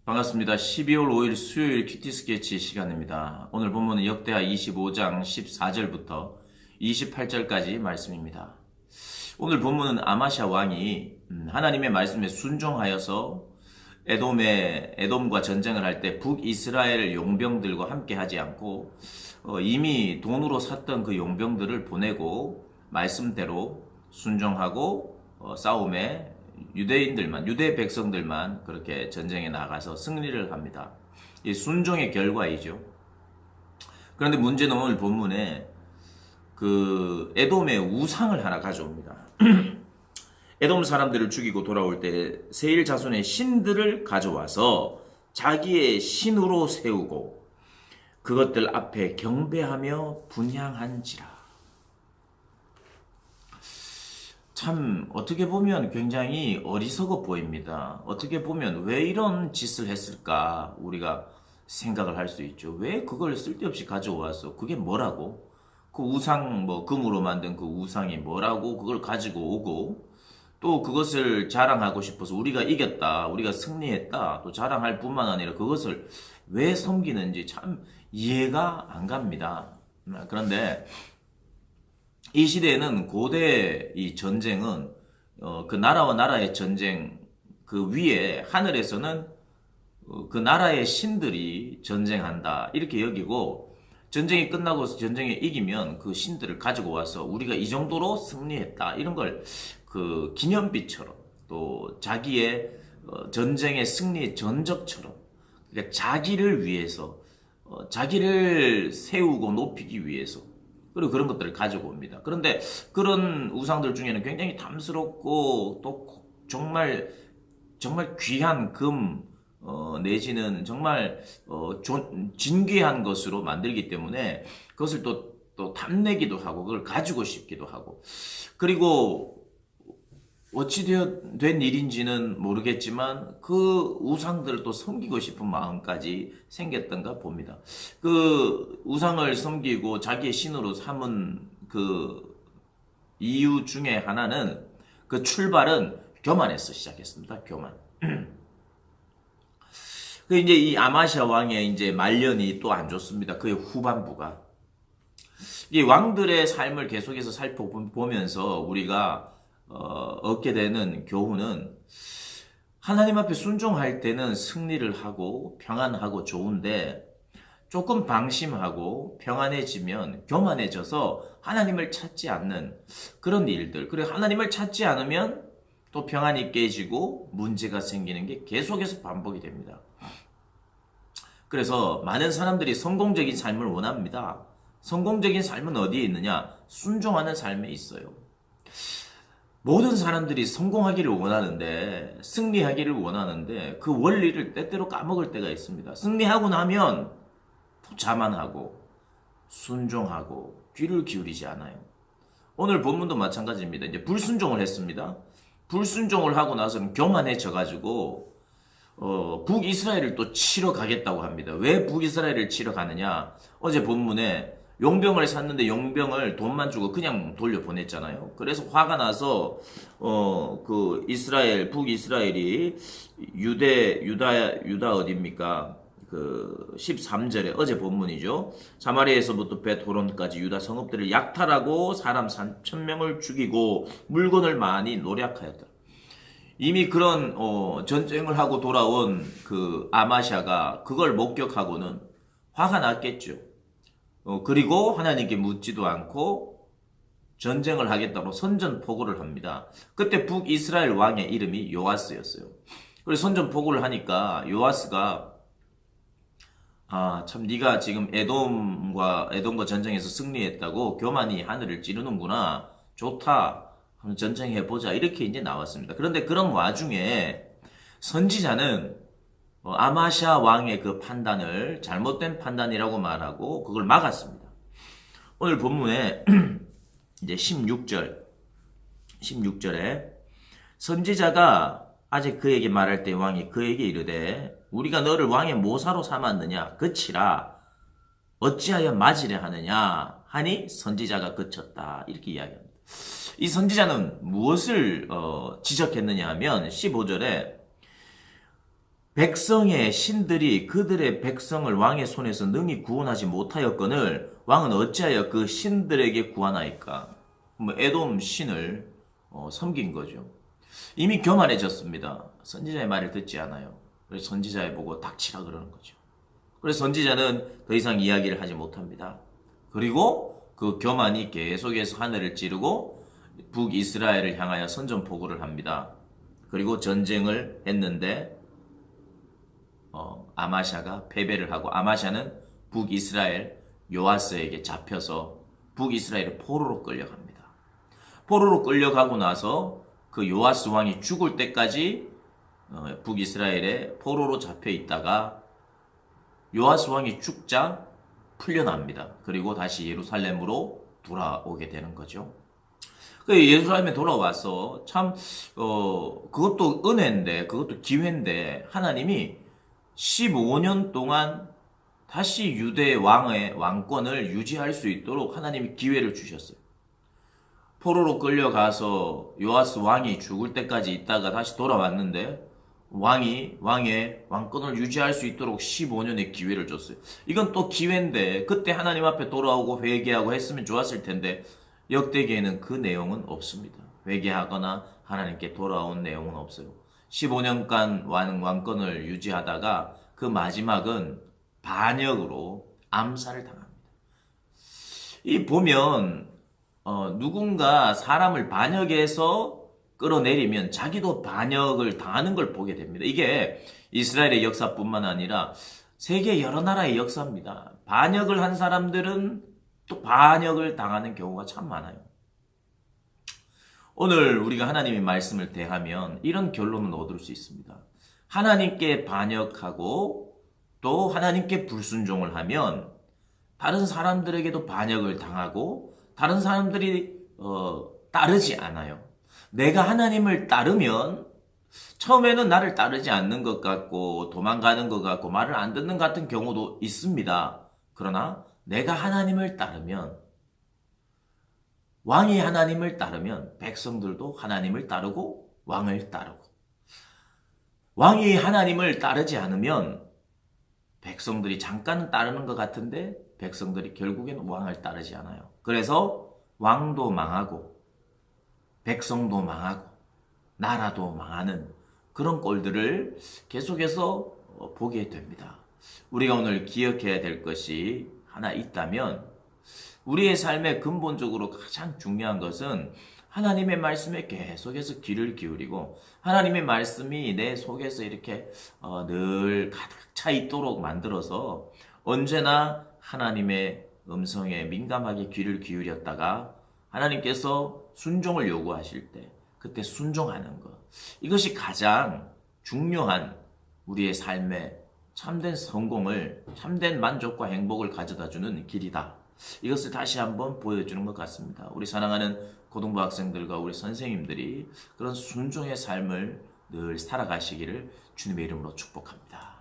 반갑습니다. 12월 5일 수요일 큐티 스케치 시간입니다. 오늘 본문은 역대하 25장 14절부터 28절까지 말씀입니다. 오늘 본문은 아마샤 왕이 하나님의 말씀에 순종하여서 에돔과 전쟁을 할 때 북이스라엘 용병들과 함께 하지 않고 이미 돈으로 샀던 그 용병들을 보내고 말씀대로 순종하고 싸움에 유대 백성들만 그렇게 전쟁에 나가서 승리를 합니다. 이 순종의 결과이죠. 그런데 문제는 오늘 본문에 그 에돔의 우상을 하나 가져옵니다. 에돔 사람들을 죽이고 돌아올 때 세일 자손의 신들을 가져와서 자기의 신으로 세우고 그것들 앞에 경배하며 분향한지라. 참 어떻게 보면 굉장히 어리석어 보입니다. 어떻게 보면 왜 이런 짓을 했을까 우리가 생각을 할 수 있죠. 왜 그걸 쓸데없이 가져와서 그게 뭐라고? 그 우상 금으로 만든 그 우상이 뭐라고 그걸 가지고 오고 또 그것을 자랑하고 싶어서 우리가 이겼다, 우리가 승리했다 또 자랑할 뿐만 아니라 그것을 왜 섬기는지 참 이해가 안 갑니다. 그런데 이 시대에는 고대 이 전쟁은 그 나라와 나라의 전쟁 그 위에 하늘에서는 그 나라의 신들이 전쟁한다 이렇게 여기고 전쟁이 끝나고 전쟁에 이기면 그 신들을 가지고 와서 우리가 이 정도로 승리했다 이런 걸 그 기념비처럼 또 자기의 전쟁의 승리의 전적처럼 그러니까 자기를 위해서 자기를 세우고 높이기 위해서 그리고 그런 것들을 가지고 옵니다. 그런데 그런 우상들 중에는 굉장히 탐스럽고 또 정말 귀한 금 내지는 정말 진귀한 것으로 만들기 때문에 그것을 또 탐내기도 하고 그걸 가지고 싶기도 하고 그리고 어찌 된 일인지는 모르겠지만 그 우상들을 또 섬기고 싶은 마음까지 생겼던가 봅니다. 그 우상을 섬기고 자기의 신으로 삼은 그 이유 중에 하나는 그 출발은 교만에서 시작했습니다. 교만. 그 이제 이 아마샤 왕의 이제 말년이 또 안 좋습니다. 그의 후반부가. 이 왕들의 삶을 계속해서 살펴보면서 우리가 얻게 되는 교훈은 하나님 앞에 순종할 때는 승리를 하고 평안하고 좋은데 조금 방심하고 평안해지면 교만해져서 하나님을 찾지 않는 그런 일들 그리고 하나님을 찾지 않으면 또 평안이 깨지고 문제가 생기는 게 계속해서 반복이 됩니다. 그래서 많은 사람들이 성공적인 삶을 원합니다. 성공적인 삶은 어디에 있느냐? 순종하는 삶에 있어요. 모든 사람들이 성공하기를 원하는데 승리하기를 원하는데 그 원리를 때때로 까먹을 때가 있습니다. 승리하고 나면 자만하고 순종하고 귀를 기울이지 않아요. 오늘 본문도 마찬가지입니다. 이제 불순종을 했습니다. 불순종을 하고 나서는 교만해져 가지고 북이스라엘을 또 치러 가겠다고 합니다. 왜 북이스라엘을 치러 가느냐? 어제 본문에 용병을 샀는데 용병을 돈만 주고 그냥 돌려보냈잖아요. 그래서 화가 나서 그 북이스라엘이 유다 어디입니까? 그 13절에 어제 본문이죠. 사마리아에서부터 벳호론까지 유다 성읍들을 약탈하고 사람 3,000명을 죽이고 물건을 많이 노략하였다. 이미 그런 전쟁을 하고 돌아온 그 아마샤가 그걸 목격하고는 화가 났겠죠. 그리고 하나님께 묻지도 않고 전쟁을 하겠다고 선전포고를 합니다. 그때 북이스라엘 왕의 이름이 요아스였어요. 그래서 선전포고를 하니까 요아스가 참 네가 지금 에돔과 전쟁에서 승리했다고 교만이 하늘을 찌르는구나. 좋다. 한번 전쟁해보자. 이렇게 이제 나왔습니다. 그런데 그런 와중에 선지자는 아마샤 왕의 그 판단을 잘못된 판단이라고 말하고 그걸 막았습니다. 오늘 본문에 이제 16절에 선지자가 아직 그에게 말할 때 왕이 그에게 이르되 우리가 너를 왕의 모사로 삼았느냐 그치라 어찌하여 맞으려 하느냐 하니 선지자가 그쳤다 이렇게 이야기합니다. 이 선지자는 무엇을 지적했느냐 하면 15절에 백성의 신들이 그들의 백성을 왕의 손에서 능히 구원하지 못하였거늘 왕은 어찌하여 그 신들에게 구하나이까? 뭐 에돔 신을 섬긴 거죠. 이미 교만해졌습니다. 선지자의 말을 듣지 않아요. 그래서 선지자에 보고 닥치라 그러는 거죠. 그래서 선지자는 더 이상 이야기를 하지 못합니다. 그리고 그 교만이 계속해서 하늘을 찌르고 북이스라엘을 향하여 선전포고를 합니다. 그리고 전쟁을 했는데 아마샤가 패배를 하고, 아마샤는 북이스라엘 요아스에게 잡혀서 북이스라엘의 포로로 끌려갑니다. 포로로 끌려가고 나서 그 요아스 왕이 죽을 때까지 북이스라엘에 포로로 잡혀 있다가 요아스 왕이 죽자 풀려납니다. 그리고 다시 예루살렘으로 돌아오게 되는 거죠. 예루살렘에 돌아와서 참 그것도 은혜인데, 그것도 기회인데, 하나님이 15년 동안 다시 유대 왕의 왕권을 유지할 수 있도록 하나님이 기회를 주셨어요. 포로로 끌려가서 요아스 왕이 죽을 때까지 있다가 다시 돌아왔는데 왕의 왕권을 유지할 수 있도록 15년의 기회를 줬어요. 이건 또 기회인데 그때 하나님 앞에 돌아오고 회개하고 했으면 좋았을 텐데 역대기에는 그 내용은 없습니다. 회개하거나 하나님께 돌아온 내용은 없어요. 15년간 왕권을 유지하다가 그 마지막은 반역으로 암살을 당합니다. 이 보면 누군가 사람을 반역해서 끌어내리면 자기도 반역을 당하는 걸 보게 됩니다. 이게 이스라엘의 역사뿐만 아니라 세계 여러 나라의 역사입니다. 반역을 한 사람들은 또 반역을 당하는 경우가 참 많아요. 오늘 우리가 하나님의 말씀을 대하면 이런 결론을 얻을 수 있습니다. 하나님께 반역하고 또 하나님께 불순종을 하면 다른 사람들에게도 반역을 당하고 다른 사람들이 따르지 않아요. 내가 하나님을 따르면 처음에는 나를 따르지 않는 것 같고 도망가는 것 같고 말을 안 듣는 같은 경우도 있습니다. 그러나 내가 하나님을 따르면, 왕이 하나님을 따르면 백성들도 하나님을 따르고 왕을 따르고, 왕이 하나님을 따르지 않으면 백성들이 잠깐 따르는 것 같은데 백성들이 결국엔 왕을 따르지 않아요. 그래서 왕도 망하고 백성도 망하고 나라도 망하는 그런 꼴들을 계속해서 보게 됩니다. 우리가 오늘 기억해야 될 것이 하나 있다면 우리의 삶에 근본적으로 가장 중요한 것은 하나님의 말씀에 계속해서 귀를 기울이고 하나님의 말씀이 내 속에서 이렇게 늘 가득 차 있도록 만들어서 언제나 하나님의 음성에 민감하게 귀를 기울였다가 하나님께서 순종을 요구하실 때 그때 순종하는 것, 이것이 가장 중요한 우리의 삶의 참된 성공을, 참된 만족과 행복을 가져다주는 길이다. 이것을 다시 한번 보여주는 것 같습니다. 우리 사랑하는 고등부 학생들과 우리 선생님들이 그런 순종의 삶을 늘 살아가시기를 주님의 이름으로 축복합니다.